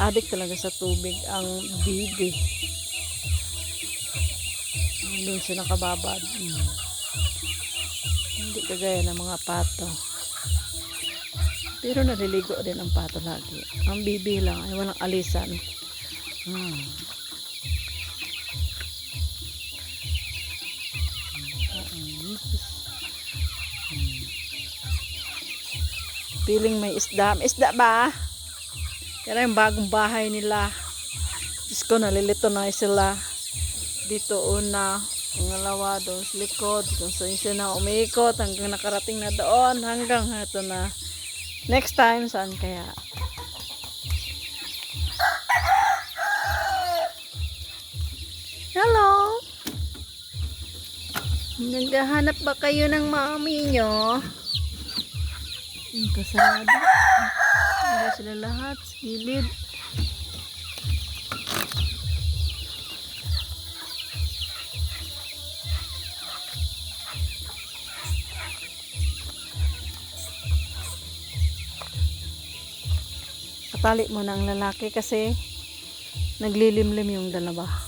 Adik talaga sa tubig ang bibi. Doon siya nakababad. Hindi kagaya ng mga pato. Pero naliligo din ang pato lagi. Ang bibi lang ay walang alisan. Piling may isda. May isda ba? Yan yung bagong bahay nila. Diyos ko, nalilito na sila. Dito una, pangalawa doon sa likod. Kung saan siya na umiikot hanggang nakarating na doon. Hanggang ito na. Next time, saan kaya? Hello? Naghahanap ba kayo ng mami nyo? Kasarado. Hindi sila lahat. Gilid. Katali mo na ang lalaki kasi naglilimlim yung dalawa.